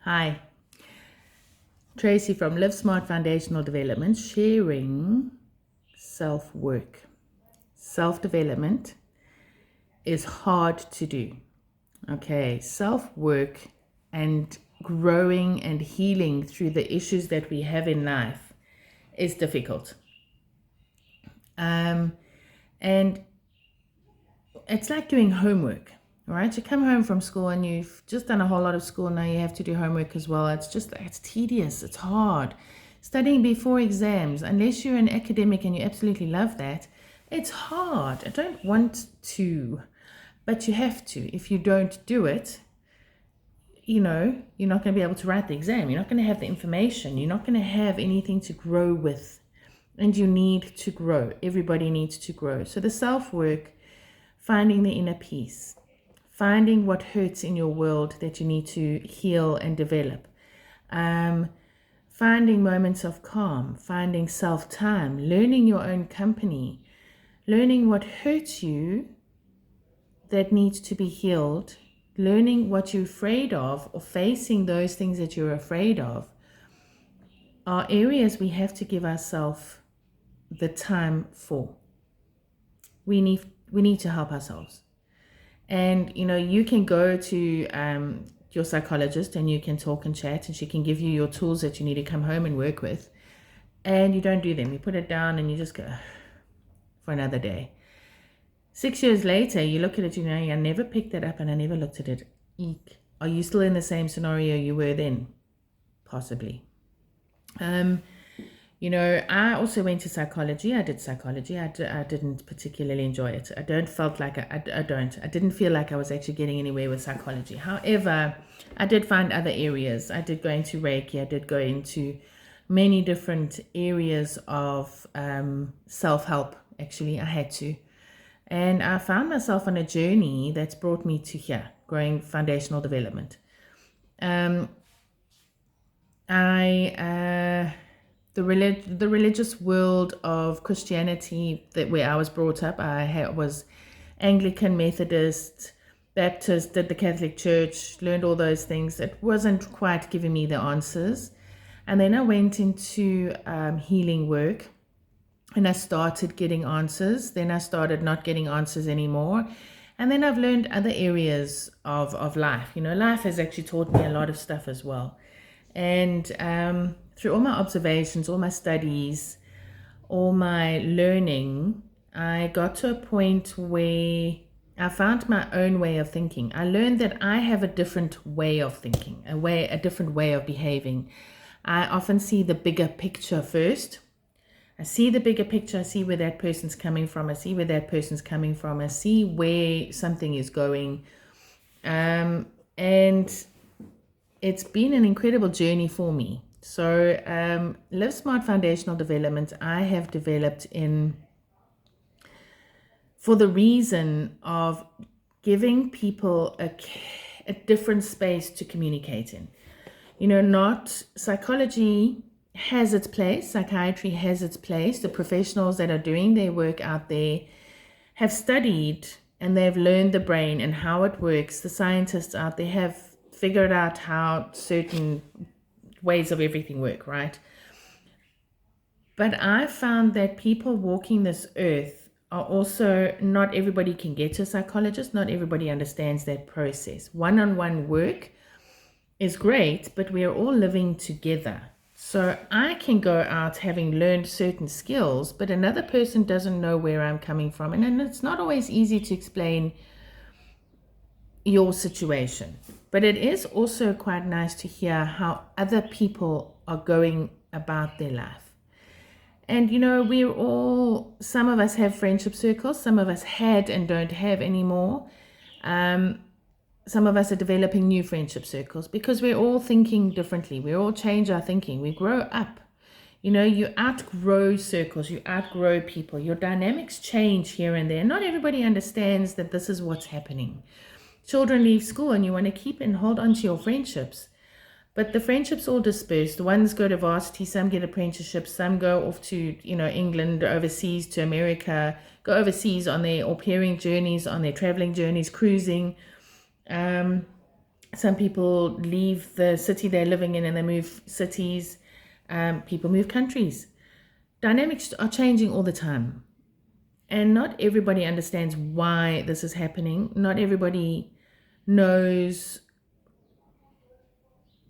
Hi, Tracy from Live Smart Foundational Development, sharing self-work. Self-development is hard to do. Okay, self-work and growing and healing through the issues that we have in life is difficult. And it's like doing homework, right? You come home from school and you've just done a whole lot of school. Now you have to do homework as well. It's tedious. It's hard. Studying before exams, unless you're an academic and you absolutely love that, it's hard. I don't want to, but you have to. If you don't do it, you're not going to be able to write the exam. You're not going to have the information. You're not going to have anything to grow with. And you need to grow. Everybody needs to grow. So the self-work, finding the inner peace, finding what hurts in your world that you need to heal and develop, finding moments of calm, finding self-time, learning your own company, learning what hurts you that needs to be healed, learning what you're afraid of or facing those things that you're afraid of are areas we have to give ourselves the time for. We need to help ourselves. And, you can go to your psychologist and you can talk and chat and she can give you your tools that you need to come home and work with. And you don't do them. You put it down and you just go for another day. 6 years later, you look at it, I never picked that up and I never looked at it. Eek. Are you still in the same scenario you were then? Possibly. I also went to psychology. I did psychology. I didn't particularly enjoy it. I didn't feel like I was actually getting anywhere with psychology. However, I did find other areas. I did go into Reiki. I did go into many different areas of self-help. Actually, I had to. And I found myself on a journey that's brought me to here, growing foundational development. The religious world of Christianity where I was brought up, I was Anglican, Methodist, Baptist, did the Catholic Church, learned all those things. It wasn't quite giving me the answers. And then I went into healing work and I started getting answers. Then I started not getting answers anymore. And then I've learned other areas of life. Life has actually taught me a lot of stuff as well. And through all my observations, all my studies, all my learning, I got to a point where I found my own way of thinking. I learned that I have a different way of thinking, a different way of behaving. I often see the bigger picture first. I see the bigger picture. I see where that person's coming from. I see where that person's coming from. I see where something is going. And it's been an incredible journey for me. So Live Smart Foundational Development, I have developed for the reason of giving people a different space to communicate in. Not psychology has its place, psychiatry has its place. The professionals that are doing their work out there have studied and they've learned the brain and how it works. The scientists out there have figured out how certain ways of everything work, right? But I found that people walking this earth are also, not everybody can get to a psychologist. Not everybody understands that process. One-on-one work is great, but we are all living together. So I can go out having learned certain skills, but another person doesn't know where I'm coming from. And it's not always easy to explain your situation. But it is also quite nice to hear how other people are going about their life. And, some of us have friendship circles. Some of us had and don't have anymore. Some of us are developing new friendship circles because we're all thinking differently. We all change our thinking. We grow up. You outgrow circles. You outgrow people. Your dynamics change here and there. Not everybody understands that this is what's happening. Children leave school and you want to keep and hold on to your friendships. But the friendships all disperse. The ones go to varsity, some get apprenticeships, some go off to, England, overseas, to America, go overseas on their au pairing journeys, on their traveling journeys, cruising. Some people leave the city they're living in and they move cities. People move countries. Dynamics are changing all the time. And not everybody understands why this is happening. Not everybody knows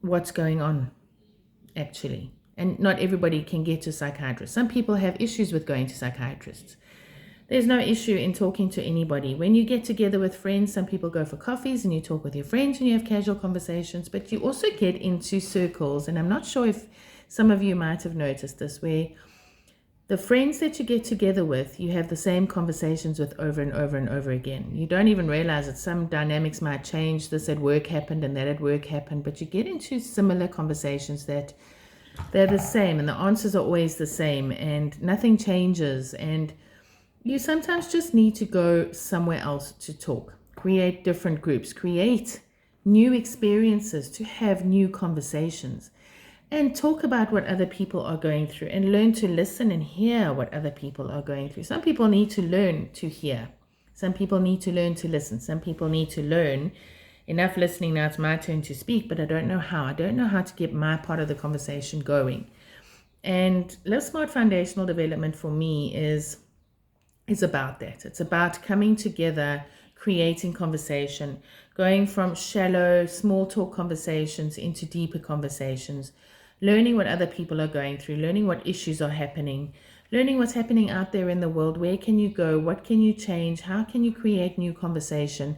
what's going on, actually. And not everybody can get to psychiatrists. Some people have issues with going to psychiatrists. There's no issue in talking to anybody. When you get together with friends, some people go for coffees and you talk with your friends and you have casual conversations, but you also get into circles. And I'm not sure if some of you might have noticed this, where the friends that you get together with, you have the same conversations with over and over and over again. You don't even realize that some dynamics might change. This at work happened and that at work happened, but you get into similar conversations that they're the same and the answers are always the same and nothing changes. And you sometimes just need to go somewhere else to talk, create different groups, create new experiences, to have new conversations, and talk about what other people are going through and learn to listen and hear what other people are going through. Some people need to learn to hear. Some people need to learn to listen. Some people need to learn enough listening. Now it's my turn to speak, but I don't know how. I don't know how to get my part of the conversation going. And Live Smart Foundational Development for me is about that. It's about coming together, creating conversation, going from shallow, small talk conversations into deeper conversations, learning what other people are going through, learning what issues are happening, learning what's happening out there in the world. Where can you go? What can you change? How can you create new conversation?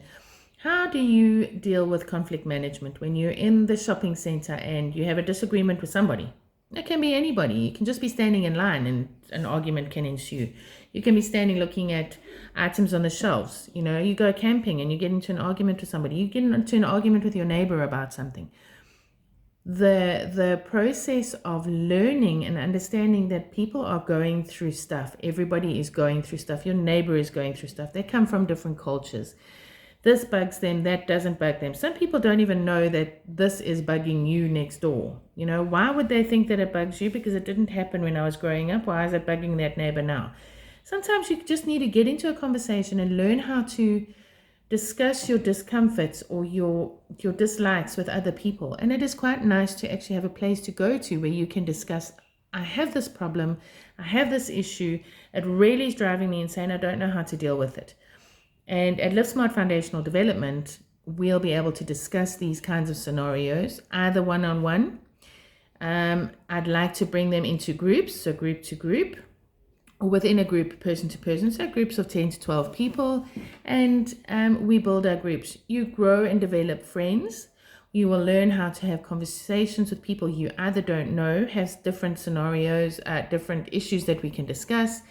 How do you deal with conflict management when you're in the shopping center and you have a disagreement with somebody? It can be anybody. You can just be standing in line and an argument can ensue. You can be standing looking at items on the shelves. You go camping and you get into an argument with somebody. You get into an argument with your neighbor about something. The process of learning and understanding that people are going through stuff. Everybody is going through stuff. Your neighbor is going through stuff. They come from different cultures. This bugs them, that doesn't bug them. Some people don't even know that this is bugging you next door. Why would they think that it bugs you? Because it didn't happen when I was growing up. Why is it bugging that neighbor now? Sometimes you just need to get into a conversation and learn how to discuss your discomforts or your dislikes with other people. And it is quite nice to actually have a place to go to where you can discuss, I have this problem, I have this issue, it really is driving me insane, I don't know how to deal with it. And at Live Smart Foundational Development, we'll be able to discuss these kinds of scenarios, either one-on-one. I'd like to bring them into groups, so group to group, or within a group, person to person, so groups of 10 to 12 people. And we build our groups. You grow and develop friends. You will learn how to have conversations with people you either don't know, has different scenarios, different issues that we can discuss.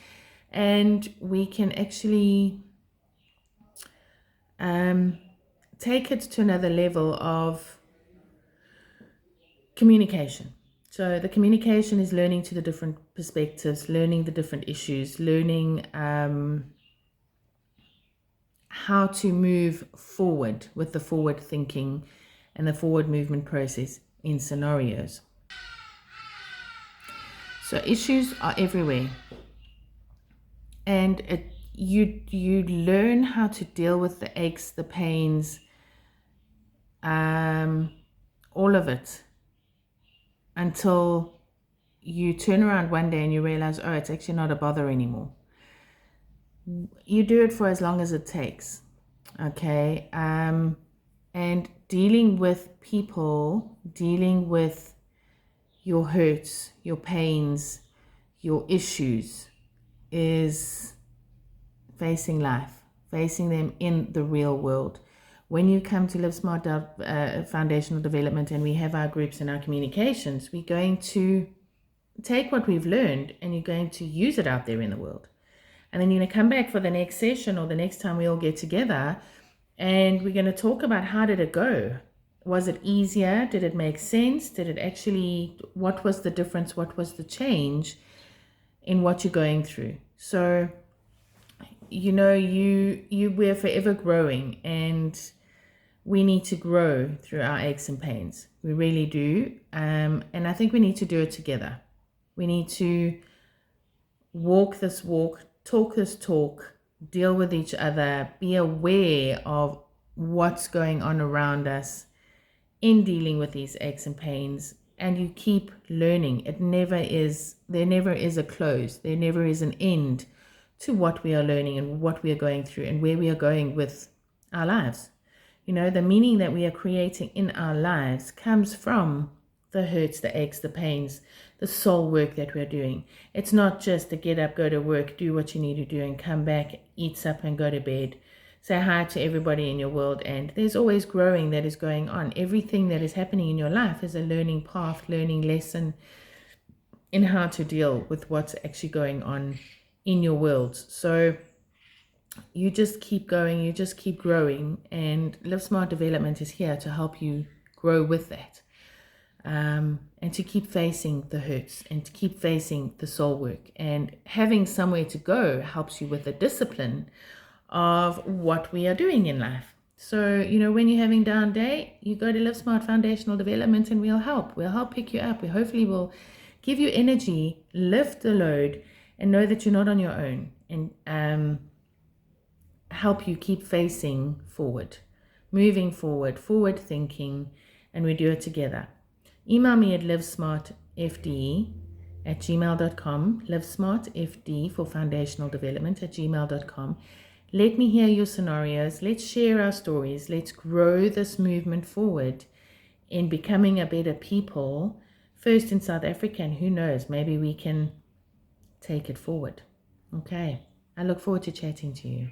And we can actually take it to another level of communication. So the communication is learning to the different perspectives, learning the different issues, learning how to move forward with the forward thinking and the forward movement process in scenarios. So issues are everywhere. And you learn how to deal with the aches, the pains, all of it, until you turn around one day and you realize, oh, it's actually not a bother anymore. You do it for as long as it takes, okay? And dealing with people, dealing with your hurts, your pains, your issues is facing life, facing them in the real world. When you come to Live Smart Foundational Development and we have our groups and our communications, we're going to take what we've learned and you're going to use it out there in the world. And then you're going to come back for the next session or the next time we all get together and we're going to talk about how did it go? Was it easier? Did it make sense? Did it actually, what was the difference? What was the change in what you're going through? So, we're forever growing and we need to grow through our aches and pains. We really do. And I think we need to do it together. We need to walk this walk, talk this talk, deal with each other, be aware of what's going on around us, in dealing with these aches and pains, and you keep learning. There never is a close, there never is an end to what we are learning and what we are going through and where we are going with our lives. You know, the meaning that we are creating in our lives comes from the hurts, the aches, the pains, the soul work that we're doing. It's not just to get up, go to work, do what you need to do, and come back, eat supper, and go to bed. Say hi to everybody in your world, and there's always growing that is going on. Everything that is happening in your life is a learning path, learning lesson in how to deal with what's actually going on in your world. So you just keep going, you just keep growing, and Live Smart Development is here to help you grow with that. And to keep facing the hurts and to keep facing the soul work. And having somewhere to go helps you with the discipline of what we are doing in life. So, you know, when you're having down day, you go to Live Smart Foundational Development and we'll help. We'll help pick you up. We hopefully will give you energy, lift the load, and know that you're not on your own, and help you keep facing forward, moving forward, forward thinking, and we do it together. Email me at livesmartfd@gmail.com, livesmartfd for foundational development @gmail.com. Let me hear your scenarios. Let's share our stories. Let's grow this movement forward in becoming a better people, first in South Africa, and who knows, maybe we can take it forward. Okay, I look forward to chatting to you.